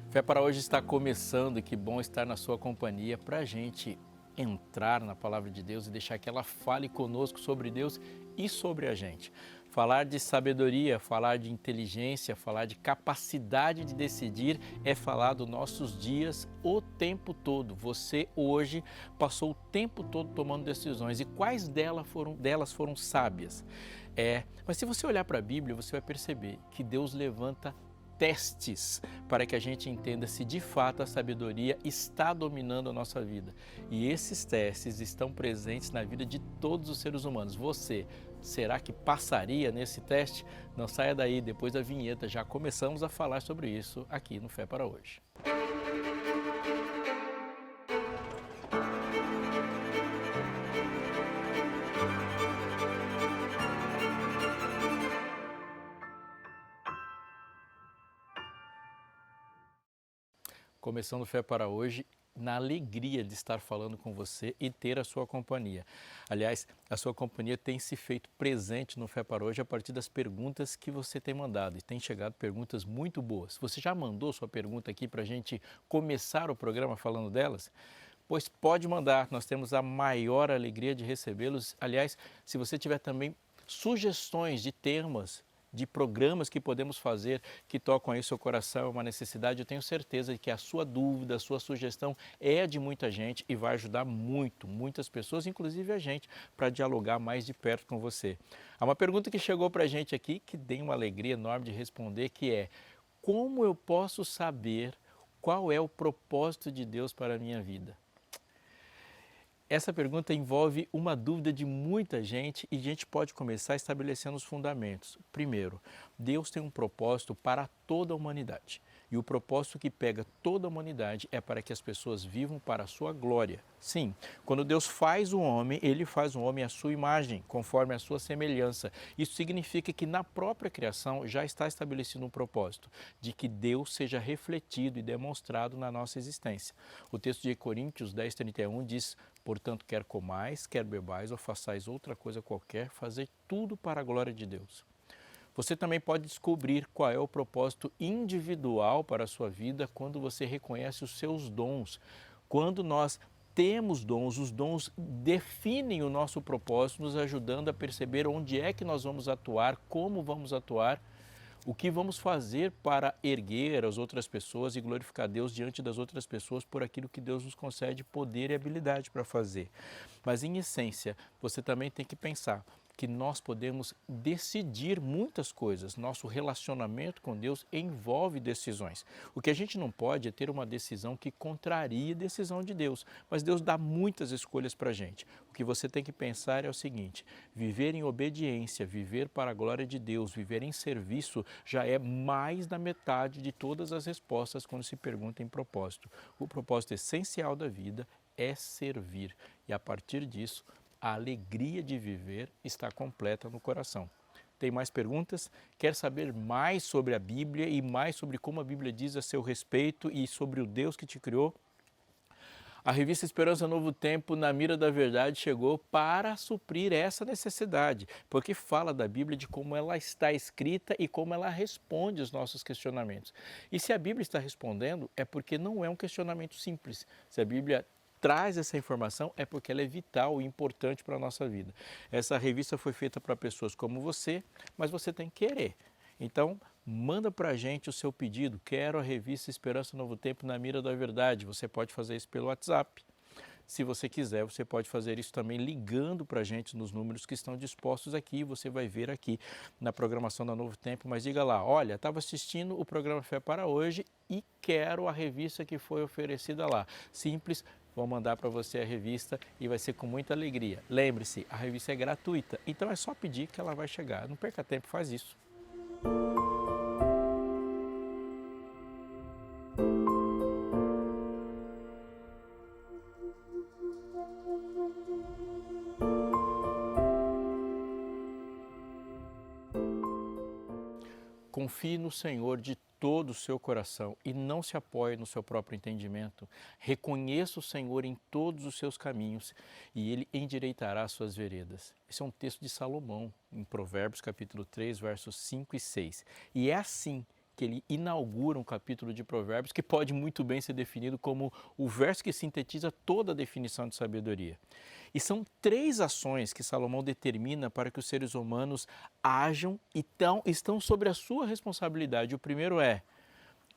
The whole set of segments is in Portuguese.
Fé para hoje está começando e que bom estar na sua companhia para a gente entrar na Palavra de Deus e deixar que ela fale conosco sobre Deus e sobre a gente. Falar de sabedoria, falar de inteligência, falar de capacidade de decidir é falar dos nossos dias o tempo todo. Você hoje passou o tempo todo tomando decisões e quais delas foram sábias? Mas se você olhar para a Bíblia, você vai perceber que Deus levanta testes para que a gente entenda se de fato a sabedoria está dominando a nossa vida. E esses testes estão presentes na vida de todos os seres humanos. Você, será que passaria nesse teste? Não saia daí, depois da vinheta já começamos a falar sobre isso aqui no Fé para Hoje. Começando o Fé para Hoje, na alegria de estar falando com você e ter a sua companhia. Aliás, a sua companhia tem se feito presente no Fé para Hoje a partir das perguntas que você tem mandado. E tem chegado perguntas muito boas. Você já mandou sua pergunta aqui para a gente começar o programa falando delas? Pois pode mandar, nós temos a maior alegria de recebê-los. Aliás, se você tiver também sugestões de temas, de programas que podemos fazer que tocam aí seu coração, uma necessidade, eu tenho certeza de que a sua dúvida, a sua sugestão é de muita gente e vai ajudar muitas pessoas, inclusive a gente, para dialogar mais de perto com você. Há uma pergunta que chegou para a gente aqui que tem uma alegria enorme de responder, que é: como eu posso saber qual é o propósito de Deus para a minha vida? Essa pergunta envolve uma dúvida de muita gente e a gente pode começar estabelecendo os fundamentos. Primeiro, Deus tem um propósito para toda a humanidade. E o propósito que pega toda a humanidade é para que as pessoas vivam para a sua glória. Sim, quando Deus faz o homem, Ele faz o homem à sua imagem, conforme a sua semelhança. Isso significa que na própria criação já está estabelecido um propósito, de que Deus seja refletido e demonstrado na nossa existência. O texto de Coríntios 10:31 diz: portanto, quer comais, quer bebais ou façais outra coisa qualquer, fazei tudo para a glória de Deus. Você também pode descobrir qual é o propósito individual para a sua vida quando você reconhece os seus dons. Quando nós temos dons, os dons definem o nosso propósito, nos ajudando a perceber onde é que nós vamos atuar, como vamos atuar, o que vamos fazer para erguer as outras pessoas e glorificar Deus diante das outras pessoas por aquilo que Deus nos concede poder e habilidade para fazer. Mas, em essência, você também tem que pensar que nós podemos decidir muitas coisas. Nosso relacionamento com Deus envolve decisões. O que a gente não pode é ter uma decisão que contraria a decisão de Deus. Mas Deus dá muitas escolhas para a gente. O que você tem que pensar é o seguinte: viver em obediência, viver para a glória de Deus, viver em serviço, já é mais da metade de todas as respostas quando se pergunta em propósito. O propósito essencial da vida é servir. E a partir disso, a alegria de viver está completa no coração. Tem mais perguntas? Quer saber mais sobre a Bíblia e mais sobre como a Bíblia diz a seu respeito e sobre o Deus que te criou? A revista Esperança Novo Tempo, na Mira da Verdade, chegou para suprir essa necessidade, porque fala da Bíblia, de como ela está escrita e como ela responde aos nossos questionamentos. E se a Bíblia está respondendo, é porque não é um questionamento simples. Se a Bíblia traz essa informação, é porque ela é vital e importante para a nossa vida. Essa revista foi feita para pessoas como você, mas você tem que querer. Então, manda para a gente o seu pedido. Quero a revista Esperança Novo Tempo na Mira da Verdade. Você pode fazer isso pelo WhatsApp. Se você quiser, você pode fazer isso também ligando para a gente nos números que estão dispostos aqui. Você vai ver aqui na programação da Novo Tempo. Mas diga lá: olha, estava assistindo o programa Fé para Hoje e quero a revista que foi oferecida lá. Simples. Vou mandar para você a revista e vai ser com muita alegria. Lembre-se, a revista é gratuita, então é só pedir que ela vai chegar. Não perca tempo, faz isso. Confie no Senhor de todo o seu coração e não se apoie no seu próprio entendimento. Reconheça o Senhor em todos os seus caminhos e Ele endireitará as suas veredas. Esse é um texto de Salomão, em Provérbios capítulo 3, versos 5 e 6. E é assim que ele inaugura um capítulo de Provérbios que pode muito bem ser definido como o verso que sintetiza toda a definição de sabedoria. E são 3 ações que Salomão determina para que os seres humanos ajam e estão sobre a sua responsabilidade. O primeiro é: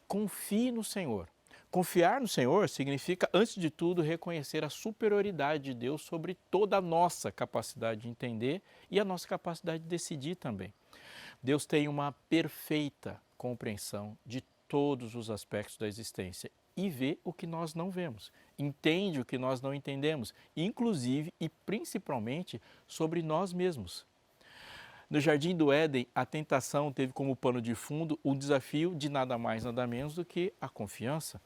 confie no Senhor. Confiar no Senhor significa, antes de tudo, reconhecer a superioridade de Deus sobre toda a nossa capacidade de entender e a nossa capacidade de decidir também. Deus tem uma perfeita compreensão de todos os aspectos da existência e vê o que nós não vemos, entende o que nós não entendemos, inclusive e principalmente sobre nós mesmos. No Jardim do Éden, a tentação teve como pano de fundo o desafio de nada mais, nada menos do que a confiança.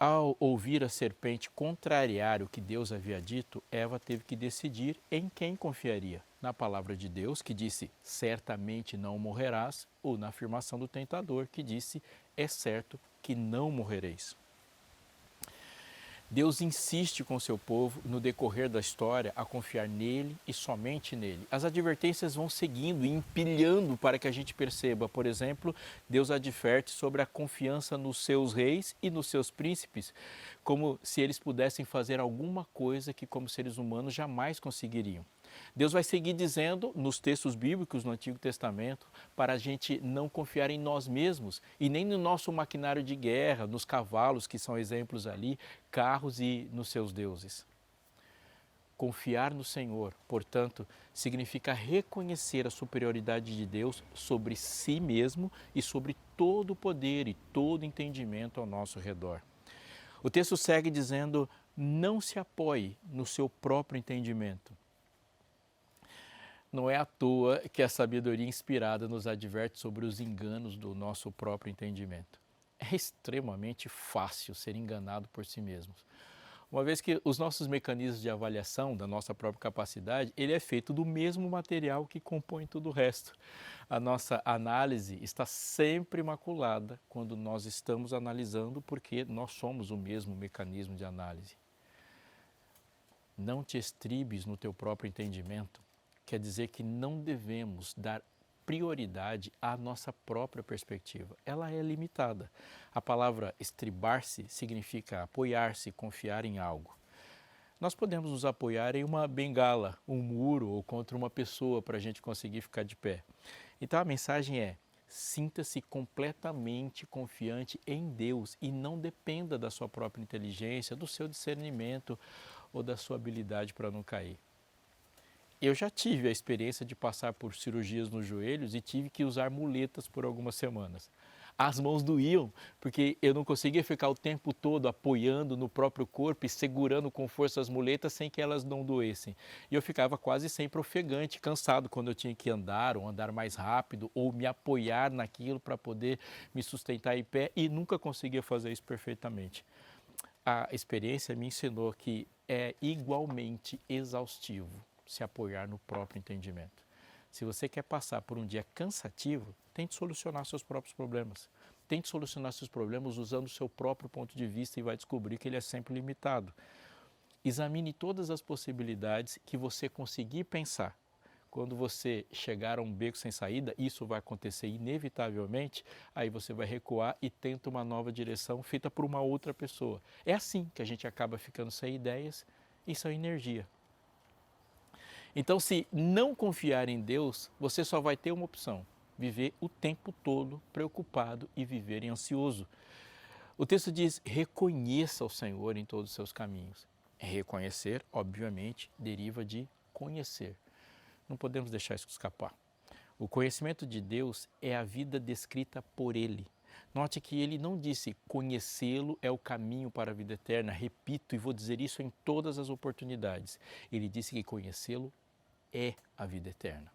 Ao ouvir a serpente contrariar o que Deus havia dito, Eva teve que decidir em quem confiaria. Na palavra de Deus, que disse, certamente não morrerás, ou na afirmação do tentador, que disse, é certo que não morrereis. Deus insiste com seu povo, no decorrer da história, a confiar nele e somente nele. As advertências vão seguindo e empilhando para que a gente perceba. Por exemplo, Deus adverte sobre a confiança nos seus reis e nos seus príncipes, como se eles pudessem fazer alguma coisa que, como seres humanos, jamais conseguiriam. Deus vai seguir dizendo, nos textos bíblicos no Antigo Testamento, para a gente não confiar em nós mesmos e nem no nosso maquinário de guerra, nos cavalos, que são exemplos ali, carros e nos seus deuses. Confiar no Senhor, portanto, significa reconhecer a superioridade de Deus sobre si mesmo e sobre todo o poder e todo entendimento ao nosso redor. O texto segue dizendo, não se apoie no seu próprio entendimento. Não é à toa que a sabedoria inspirada nos adverte sobre os enganos do nosso próprio entendimento. É extremamente fácil ser enganado por si mesmos. Uma vez que os nossos mecanismos de avaliação da nossa própria capacidade, ele é feito do mesmo material que compõe tudo o resto. A nossa análise está sempre maculada quando nós estamos analisando, porque nós somos o mesmo mecanismo de análise. Não te estribes no teu próprio entendimento. Quer dizer que não devemos dar prioridade à nossa própria perspectiva. Ela é limitada. A palavra estribar-se significa apoiar-se, confiar em algo. Nós podemos nos apoiar em uma bengala, um muro ou contra uma pessoa para a gente conseguir ficar de pé. Então a mensagem é, sinta-se completamente confiante em Deus e não dependa da sua própria inteligência, do seu discernimento ou da sua habilidade para não cair. Eu já tive a experiência de passar por cirurgias nos joelhos e tive que usar muletas por algumas semanas. As mãos doíam, porque eu não conseguia ficar o tempo todo apoiando no próprio corpo e segurando com força as muletas sem que elas não doessem. E eu ficava quase sempre ofegante, cansado quando eu tinha que andar ou andar mais rápido ou me apoiar naquilo para poder me sustentar em pé e nunca conseguia fazer isso perfeitamente. A experiência me ensinou que é igualmente exaustivo se apoiar no próprio entendimento. Se você quer passar por um dia cansativo, tente solucionar seus próprios problemas. Tente solucionar seus problemas usando o seu próprio ponto de vista e vai descobrir que ele é sempre limitado. Examine todas as possibilidades que você conseguir pensar. Quando você chegar a um beco sem saída, isso vai acontecer inevitavelmente, aí você vai recuar e tenta uma nova direção feita por uma outra pessoa. É assim que a gente acaba ficando sem ideias e sem energia. Então, se não confiar em Deus, você só vai ter uma opção, viver o tempo todo preocupado e viver ansioso. O texto diz, reconheça o Senhor em todos os seus caminhos. Reconhecer, obviamente, deriva de conhecer. Não podemos deixar isso escapar. O conhecimento de Deus é a vida descrita por Ele. Note que ele não disse conhecê-lo é o caminho para a vida eterna. Repito e vou dizer isso em todas as oportunidades. Ele disse que conhecê-lo é a vida eterna.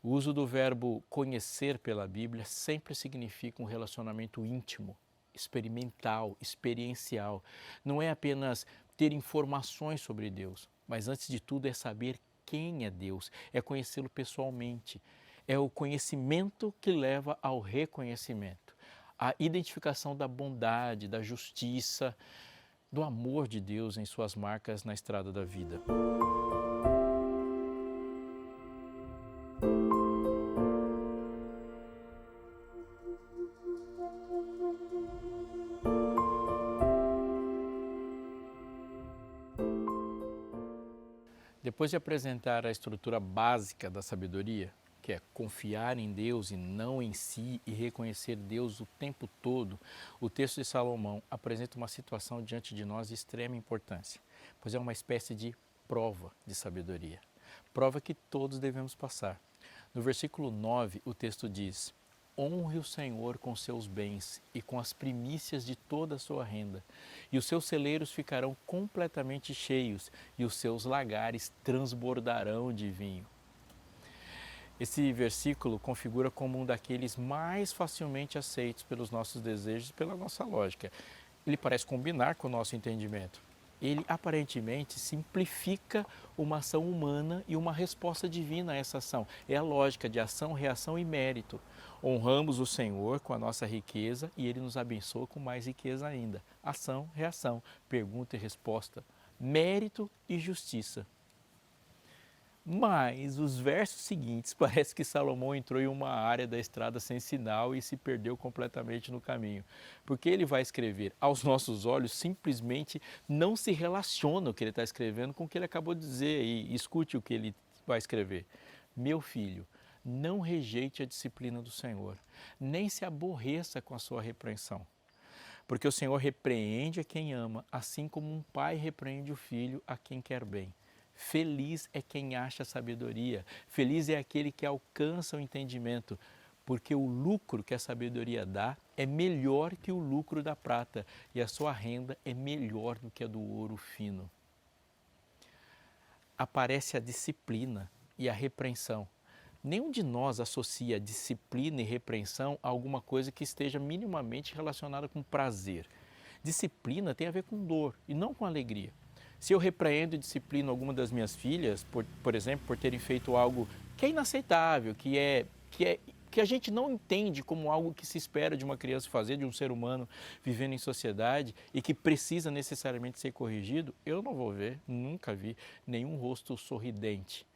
O uso do verbo conhecer pela Bíblia sempre significa um relacionamento íntimo, experimental, experiencial. Não é apenas ter informações sobre Deus, mas antes de tudo é saber quem é Deus, é conhecê-lo pessoalmente. É o conhecimento que leva ao reconhecimento, a identificação da bondade, da justiça, do amor de Deus em suas marcas na estrada da vida. Depois de apresentar a estrutura básica da sabedoria, que é confiar em Deus e não em si e reconhecer Deus o tempo todo, o texto de Salomão apresenta uma situação diante de nós de extrema importância, pois é uma espécie de prova de sabedoria, prova que todos devemos passar. No versículo 9, o texto diz: honre o Senhor com seus bens e com as primícias de toda a sua renda, e os seus celeiros ficarão completamente cheios, e os seus lagares transbordarão de vinho. Esse versículo configura como um daqueles mais facilmente aceitos pelos nossos desejos e pela nossa lógica. Ele parece combinar com o nosso entendimento. Ele aparentemente simplifica uma ação humana e uma resposta divina a essa ação. É a lógica de ação, reação e mérito. Honramos o Senhor com a nossa riqueza e Ele nos abençoa com mais riqueza ainda. Ação, reação, pergunta e resposta, mérito e justiça. Mas os versos seguintes parece que Salomão entrou em uma área da estrada sem sinal e se perdeu completamente no caminho. Porque ele vai escrever, aos nossos olhos, simplesmente não se relaciona o que ele está escrevendo com o que ele acabou de dizer. E escute o que ele vai escrever. Meu filho, não rejeite a disciplina do Senhor, nem se aborreça com a sua repreensão. Porque o Senhor repreende a quem ama, assim como um pai repreende o filho a quem quer bem. Feliz é quem acha sabedoria, feliz é aquele que alcança o entendimento, porque o lucro que a sabedoria dá é melhor que o lucro da prata e a sua renda é melhor do que a do ouro fino. Aparece a disciplina e a repreensão. Nenhum de nós associa disciplina e repreensão a alguma coisa que esteja minimamente relacionada com prazer. Disciplina tem a ver com dor e não com alegria. Se eu repreendo e disciplino alguma das minhas filhas, por exemplo, por terem feito algo que é inaceitável, que a gente não entende como algo que se espera de uma criança fazer, de um ser humano vivendo em sociedade e que precisa necessariamente ser corrigido, eu não vou ver, nunca vi, nenhum rosto sorridente.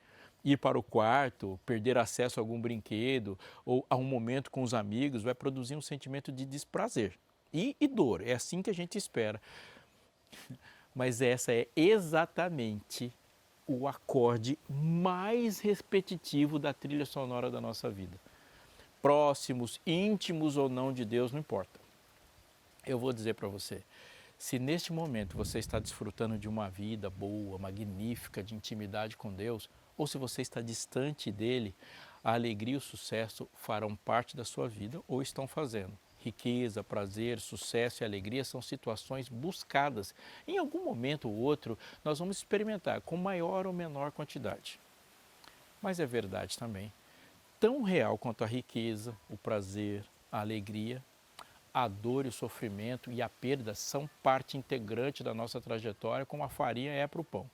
Ir para o quarto, perder acesso a algum brinquedo ou a um momento com os amigos vai produzir um sentimento de desprazer e dor. É assim que a gente espera. Mas essa é exatamente o acorde mais repetitivo da trilha sonora da nossa vida. Próximos, íntimos ou não de Deus, não importa. Eu vou dizer para você, se neste momento você está desfrutando de uma vida boa, magnífica, de intimidade com Deus, ou se você está distante dele, a alegria e o sucesso farão parte da sua vida ou estão fazendo. Riqueza, prazer, sucesso e alegria são situações buscadas. Em algum momento ou outro, nós vamos experimentar com maior ou menor quantidade. Mas é verdade também, tão real quanto a riqueza, o prazer, a alegria, a dor e o sofrimento e a perda são parte integrante da nossa trajetória, como a farinha é para o pão.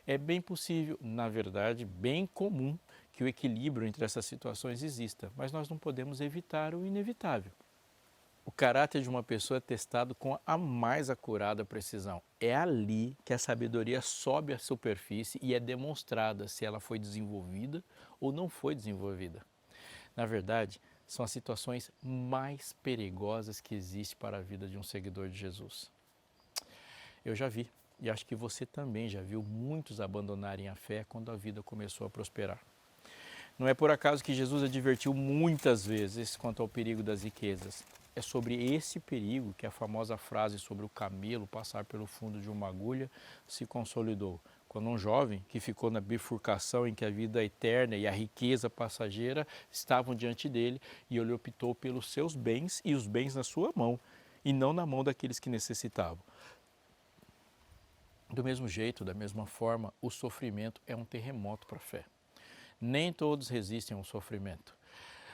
É bem possível, na verdade, bem comum, que o equilíbrio entre essas situações exista, mas nós não podemos evitar o inevitável. O caráter de uma pessoa é testado com a mais acurada precisão. É ali que a sabedoria sobe à superfície e é demonstrada se ela foi desenvolvida ou não foi desenvolvida. Na verdade, são as situações mais perigosas que existem para a vida de um seguidor de Jesus. Eu já vi, e acho que você também já viu, muitos abandonarem a fé quando a vida começou a prosperar. Não é por acaso que Jesus advertiu muitas vezes quanto ao perigo das riquezas. É sobre esse perigo que a famosa frase sobre o camelo passar pelo fundo de uma agulha se consolidou. Quando um jovem que ficou na bifurcação em que a vida eterna e a riqueza passageira estavam diante dele e ele optou pelos seus bens e os bens na sua mão e não na mão daqueles que necessitavam. Do mesmo jeito, da mesma forma, o sofrimento é um terremoto para a fé. Nem todos resistem ao sofrimento.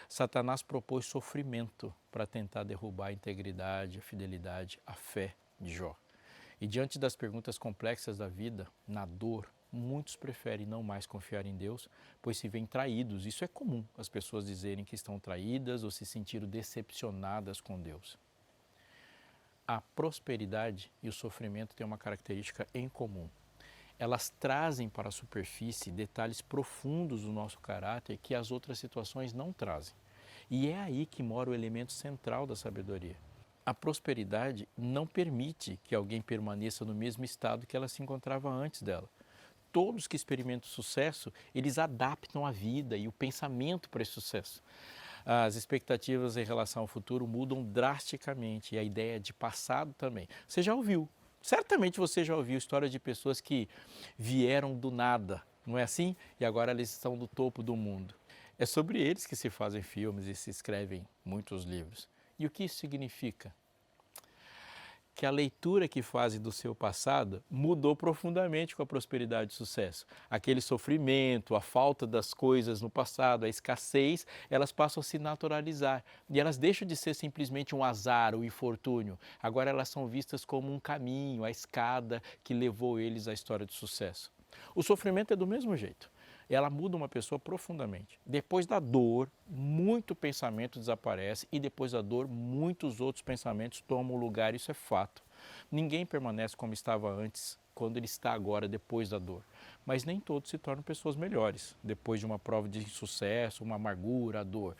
Satanás propôs sofrimento para tentar derrubar a integridade, a fidelidade, a fé de Jó. E diante das perguntas complexas da vida, na dor, muitos preferem não mais confiar em Deus, pois se veem traídos. Isso é comum, as pessoas dizerem que estão traídas ou se sentiram decepcionadas com Deus. A prosperidade e o sofrimento têm uma característica em comum. Elas trazem para a superfície detalhes profundos do nosso caráter que as outras situações não trazem. E é aí que mora o elemento central da sabedoria. A prosperidade não permite que alguém permaneça no mesmo estado que ela se encontrava antes dela. todos que experimentam sucesso, eles adaptam a vida e o pensamento para esse sucesso. As expectativas em relação ao futuro mudam drasticamente e a ideia de passado também. Você já ouviu, certamente você já ouviu histórias de pessoas que vieram do nada, não é assim? E agora eles estão no topo do mundo. É sobre eles que se fazem filmes e se escrevem muitos livros. E o que isso significa? Que a leitura que fazem do seu passado mudou profundamente com a prosperidade e sucesso. Aquele sofrimento, a falta das coisas no passado, a escassez, elas passam a se naturalizar. E elas deixam de ser simplesmente um azar, um infortúnio. Agora elas são vistas como um caminho, a escada que levou eles à história de sucesso. O sofrimento é do mesmo jeito. Ela muda uma pessoa profundamente. Depois da dor, muito pensamento desaparece e depois da dor, muitos outros pensamentos tomam lugar, isso é fato. Ninguém permanece como estava antes, quando ele está agora, depois da dor. Mas nem todos se tornam pessoas melhores, depois de uma prova de insucesso, uma amargura, a dor.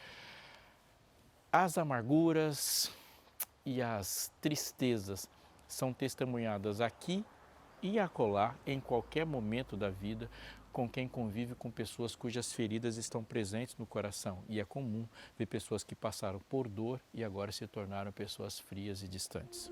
As amarguras e as tristezas são testemunhadas aqui e acolá, em qualquer momento da vida, com quem convive com pessoas cujas feridas estão presentes no coração. E é comum ver pessoas que passaram por dor e agora se tornaram pessoas frias e distantes.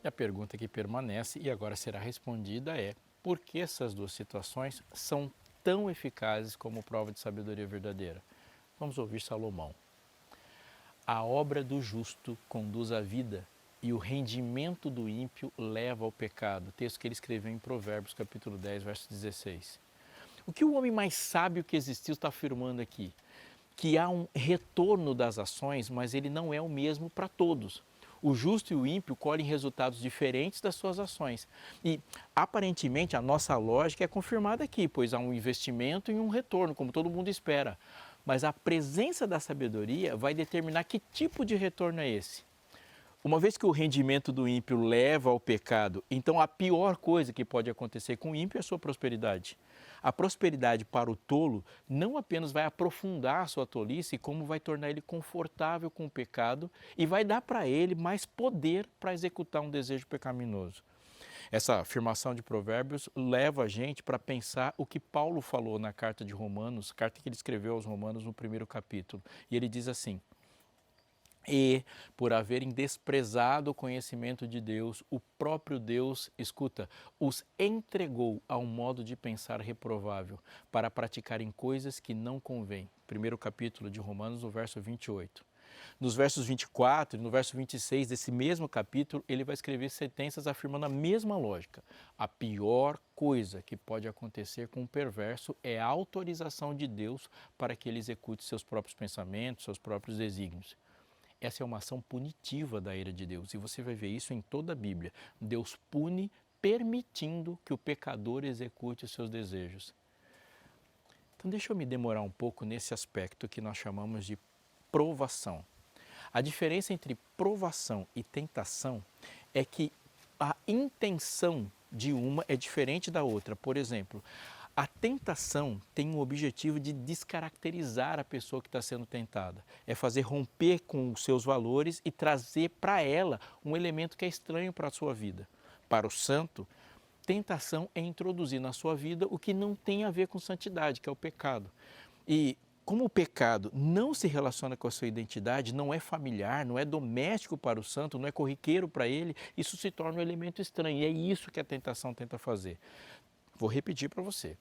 E a pergunta que permanece e agora será respondida é: por que essas duas situações são tão eficazes como prova de sabedoria verdadeira? Vamos ouvir Salomão. A obra do justo conduz à vida e o rendimento do ímpio leva ao pecado. Texto que ele escreveu em Provérbios, capítulo 10, verso 16. O que o homem mais sábio que existiu está afirmando aqui? Que há um retorno das ações, mas ele não é o mesmo para todos. O justo e o ímpio colhem resultados diferentes das suas ações. E, aparentemente, a nossa lógica é confirmada aqui, pois há um investimento e um retorno, como todo mundo espera. Mas a presença da sabedoria vai determinar que tipo de retorno é esse. Uma vez que o rendimento do ímpio leva ao pecado, então a pior coisa que pode acontecer com o ímpio é a sua prosperidade. A prosperidade para o tolo não apenas vai aprofundar a sua tolice, como vai tornar ele confortável com o pecado e vai dar para ele mais poder para executar um desejo pecaminoso. Essa afirmação de Provérbios leva a gente para pensar o que Paulo falou na carta de Romanos, carta que ele escreveu aos Romanos no primeiro capítulo. E ele diz assim: e, por haverem desprezado o conhecimento de Deus, o próprio Deus, escuta, os entregou a um modo de pensar reprovável, para praticarem coisas que não convêm. Primeiro capítulo de Romanos, no verso 28. Nos versos 24 e no verso 26 desse mesmo capítulo, ele vai escrever sentenças afirmando a mesma lógica. A pior coisa que pode acontecer com um perverso é a autorização de Deus para que ele execute seus próprios pensamentos, seus próprios desígnios. Essa é uma ação punitiva da ira de Deus e você vai ver isso em toda a Bíblia. Deus pune permitindo que o pecador execute os seus desejos. Então deixa eu me demorar um pouco nesse aspecto que nós chamamos de provação. A diferença entre provação e tentação é que a intenção de uma é diferente da outra. Por exemplo, a tentação tem o objetivo de descaracterizar a pessoa que está sendo tentada. É fazer romper com os seus valores e trazer para ela um elemento que é estranho para a sua vida. Para o santo, tentação é introduzir na sua vida o que não tem a ver com santidade, que é o pecado. E como o pecado não se relaciona com a sua identidade, não é familiar, não é doméstico para o santo, não é corriqueiro para ele, isso se torna um elemento estranho. E é isso que a tentação tenta fazer. Vou repetir para você.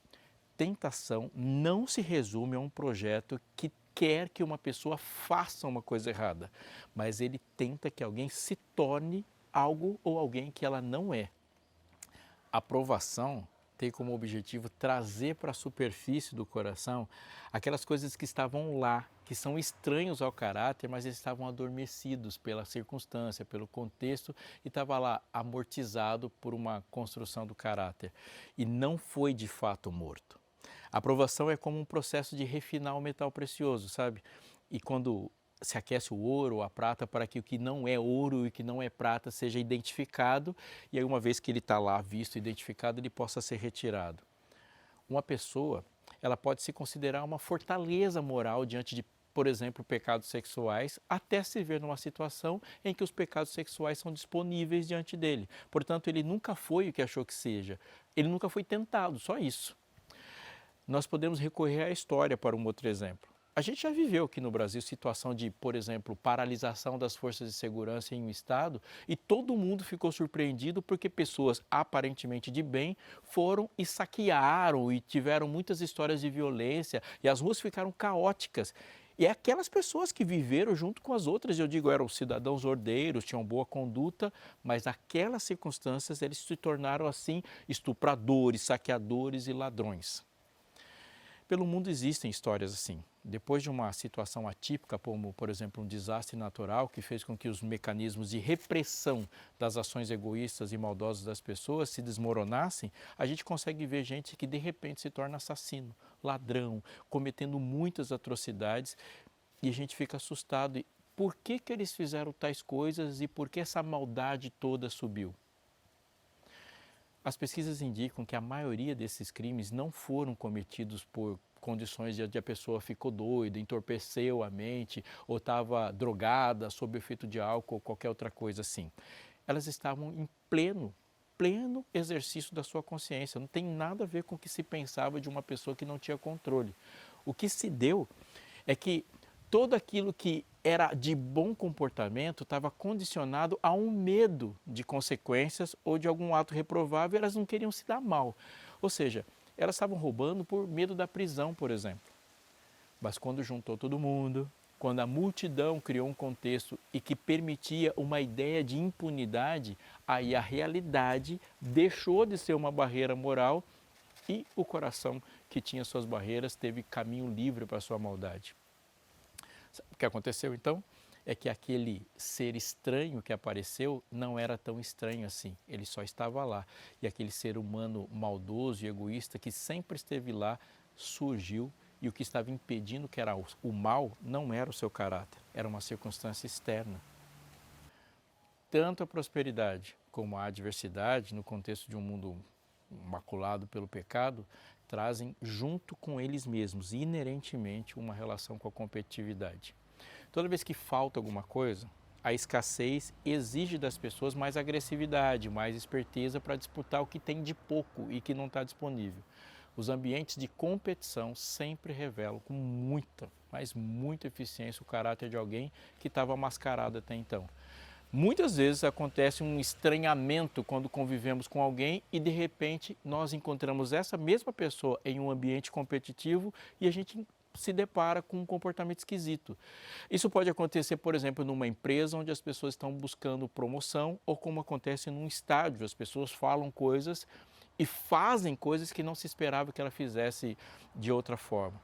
Tentação não se resume a um projeto que quer que uma pessoa faça uma coisa errada, mas ele tenta que alguém se torne algo ou alguém que ela não é. A provação tem como objetivo trazer para a superfície do coração aquelas coisas que estavam lá, que são estranhos ao caráter, mas eles estavam adormecidos pela circunstância, pelo contexto e estava lá amortizado por uma construção do caráter e não foi de fato morto. A provação é como um processo de refinar o metal precioso, sabe? E quando se aquece o ouro ou a prata para que o que não é ouro e o que não é prata seja identificado e aí uma vez que ele está lá visto, identificado, ele possa ser retirado. uma pessoa, ela pode se considerar uma fortaleza moral diante de, por exemplo, pecados sexuais, até se ver numa situação em que os pecados sexuais são disponíveis diante dele. Portanto, ele nunca foi o que achou que seja. Ele nunca foi tentado, só isso. Nós podemos recorrer à história para um outro exemplo. A gente já viveu aqui no Brasil situação de, por exemplo, paralisação das forças de segurança em um estado e todo mundo ficou surpreendido porque pessoas aparentemente de bem foram e saquearam e tiveram muitas histórias de violência e as ruas ficaram caóticas. E é aquelas pessoas que viveram junto com as outras, eu digo, eram cidadãos ordeiros, tinham boa conduta, mas naquelas circunstâncias eles se tornaram assim estupradores, saqueadores e ladrões. Pelo mundo existem histórias assim. Depois de uma situação atípica, como, por exemplo, um desastre natural que fez com que os mecanismos de repressão das ações egoístas e maldosas das pessoas se desmoronassem, a gente consegue ver gente que de repente se torna assassino, ladrão, cometendo muitas atrocidades e a gente fica assustado. E por que eles fizeram tais coisas e por que essa maldade toda subiu? As pesquisas indicam que a maioria desses crimes não foram cometidos por condições de a pessoa ficou doida, entorpeceu a mente ou estava drogada, sob efeito de álcool ou qualquer outra coisa assim. Elas estavam em pleno exercício da sua consciência. Não tem nada a ver com o que se pensava de uma pessoa que não tinha controle. O que se deu é que todo aquilo que era de bom comportamento estava condicionado a um medo de consequências ou de algum ato reprovável, elas não queriam se dar mal. Ou seja, elas estavam roubando por medo da prisão, por exemplo. Mas quando juntou todo mundo, quando a multidão criou um contexto e que permitia uma ideia de impunidade, aí a realidade deixou de ser uma barreira moral e o coração que tinha suas barreiras teve caminho livre para a sua maldade. O que aconteceu então é que aquele ser estranho que apareceu não era tão estranho assim, ele só estava lá. E aquele ser humano maldoso e egoísta que sempre esteve lá surgiu e o que estava impedindo que era o mal não era o seu caráter, era uma circunstância externa. Tanto a prosperidade como a adversidade, no contexto de um mundo maculado pelo pecado, trazem junto com eles mesmos, inerentemente, uma relação com a competitividade. Toda vez que falta alguma coisa, a escassez exige das pessoas mais agressividade, mais esperteza para disputar o que tem de pouco e que não está disponível. Os ambientes de competição sempre revelam com muita, mas muita eficiência o caráter de alguém que estava mascarado até então. Muitas vezes acontece um estranhamento quando convivemos com alguém e de repente nós encontramos essa mesma pessoa em um ambiente competitivo e a gente se depara com um comportamento esquisito. Isso pode acontecer, por exemplo, numa empresa onde as pessoas estão buscando promoção ou como acontece num estádio, as pessoas falam coisas e fazem coisas que não se esperava que ela fizesse de outra forma.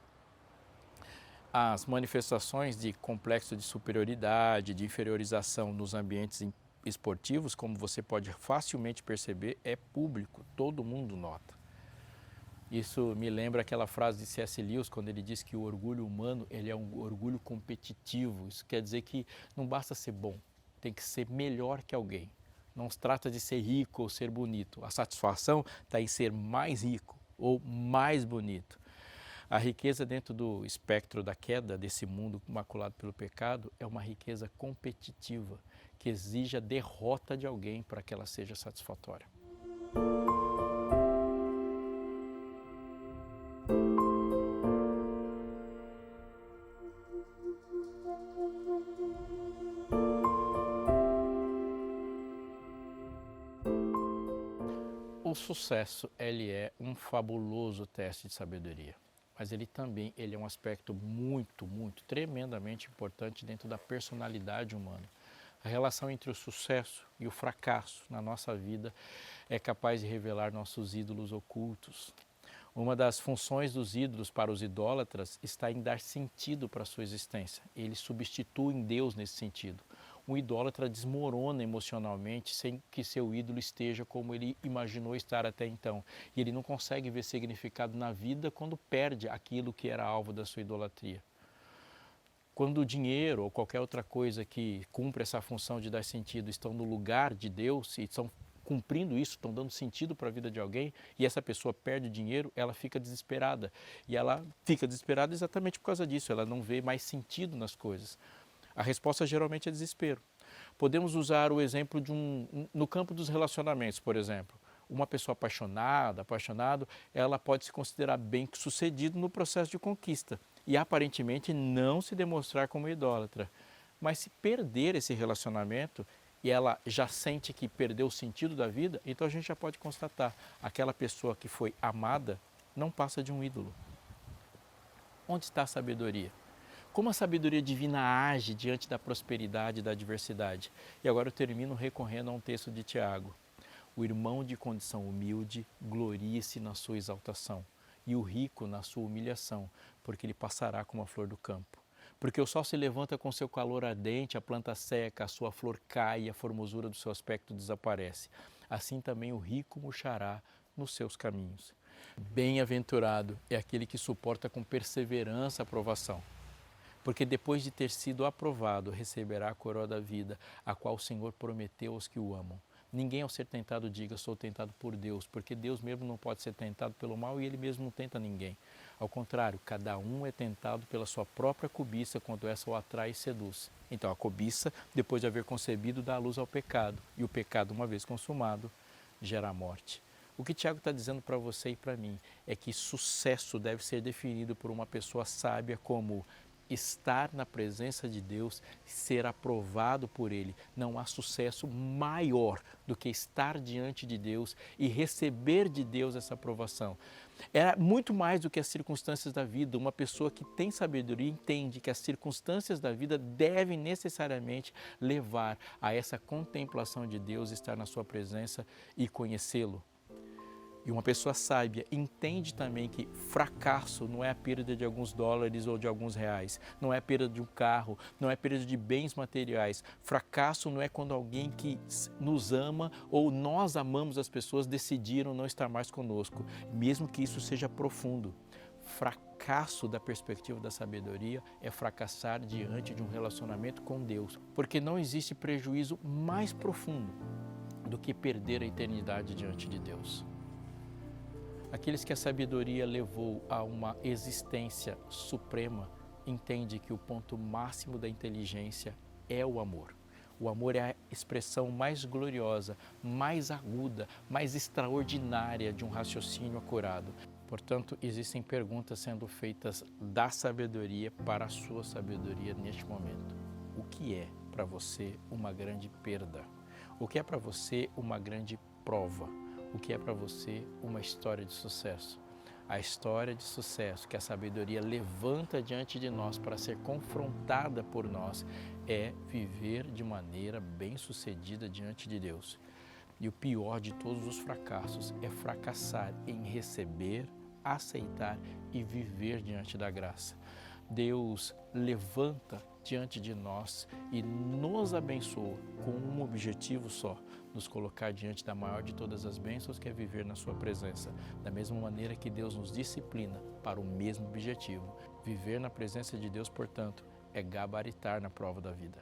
As manifestações de complexo de superioridade, de inferiorização nos ambientes esportivos, como você pode facilmente perceber, é público, todo mundo nota. Isso me lembra aquela frase de C.S. Lewis, quando ele diz que o orgulho humano ele é um orgulho competitivo. Isso quer dizer que não basta ser bom, tem que ser melhor que alguém. Não se trata de ser rico ou ser bonito. A satisfação está em ser mais rico ou mais bonito. A riqueza dentro do espectro da queda, desse mundo maculado pelo pecado, é uma riqueza competitiva, que exige a derrota de alguém para que ela seja satisfatória. O sucesso, ele é um fabuloso teste de sabedoria, mas ele também é um aspecto muito, tremendamente importante dentro da personalidade humana. A relação entre o sucesso e o fracasso na nossa vida é capaz de revelar nossos ídolos ocultos. Uma das funções dos ídolos para os idólatras está em dar sentido para a sua existência. Eles substituem Deus nesse sentido. Um idólatra desmorona emocionalmente sem que seu ídolo esteja como ele imaginou estar até então. E ele não consegue ver significado na vida quando perde aquilo que era alvo da sua idolatria. Quando o dinheiro ou qualquer outra coisa que cumpre essa função de dar sentido estão no lugar de Deus e são cumprindo isso, estão dando sentido para a vida de alguém, e essa pessoa perde dinheiro, ela fica desesperada. E ela fica desesperada exatamente por causa disso, ela não vê mais sentido nas coisas. A resposta geralmente é desespero. Podemos usar o exemplo no campo dos relacionamentos, por exemplo. Uma pessoa apaixonado, ela pode se considerar bem-sucedido no processo de conquista e aparentemente não se demonstrar como idólatra. Mas se perder esse relacionamento e ela já sente que perdeu o sentido da vida, então a gente já pode constatar, aquela pessoa que foi amada não passa de um ídolo. Onde está a sabedoria? Como a sabedoria divina age diante da prosperidade e da adversidade? E agora eu termino recorrendo a um texto de Tiago. O irmão de condição humilde glorie-se na sua exaltação, e o rico na sua humilhação, porque ele passará como a flor do campo. Porque o sol se levanta com seu calor ardente, a planta seca, a sua flor cai e a formosura do seu aspecto desaparece. Assim também o rico murchará nos seus caminhos. Bem-aventurado é aquele que suporta com perseverança a provação, porque depois de ter sido aprovado, receberá a coroa da vida, a qual o Senhor prometeu aos que o amam. Ninguém ao ser tentado diga, sou tentado por Deus, porque Deus mesmo não pode ser tentado pelo mal e Ele mesmo não tenta ninguém. Ao contrário, cada um é tentado pela sua própria cobiça quando essa o atrai e seduz. Então a cobiça, depois de haver concebido, dá luz ao pecado, e o pecado, uma vez consumado, gera a morte. O que Tiago está dizendo para você e para mim é que sucesso deve ser definido por uma pessoa sábia como estar na presença de Deus, ser aprovado por Ele. Não há sucesso maior do que estar diante de Deus e receber de Deus essa aprovação. É muito mais do que as circunstâncias da vida. Uma pessoa que tem sabedoria entende que as circunstâncias da vida devem necessariamente levar a essa contemplação de Deus, estar na sua presença e conhecê-lo. E uma pessoa sábia entende também que fracasso não é a perda de alguns dólares ou de alguns reais, não é a perda de um carro, não é a perda de bens materiais. Fracasso não é quando alguém que nos ama ou nós amamos as pessoas decidiram não estar mais conosco, mesmo que isso seja profundo. Fracasso da perspectiva da sabedoria é fracassar diante de um relacionamento com Deus, porque não existe prejuízo mais profundo do que perder a eternidade diante de Deus. Aqueles que a sabedoria levou a uma existência suprema entendem que o ponto máximo da inteligência é o amor. O amor é a expressão mais gloriosa, mais aguda, mais extraordinária de um raciocínio acurado. Portanto, existem perguntas sendo feitas da sabedoria para a sua sabedoria neste momento. O que é para você uma grande perda? O que é para você uma grande prova? O que é para você uma história de sucesso? A história de sucesso que a sabedoria levanta diante de nós para ser confrontada por nós é viver de maneira bem-sucedida diante de Deus. E o pior de todos os fracassos é fracassar em receber, aceitar e viver diante da graça. Deus levanta diante de nós e nos abençoa com um objetivo só, nos colocar diante da maior de todas as bênçãos, que é viver na sua presença. Da mesma maneira que Deus nos disciplina para o mesmo objetivo. Viver na presença de Deus, portanto, é gabaritar na prova da vida.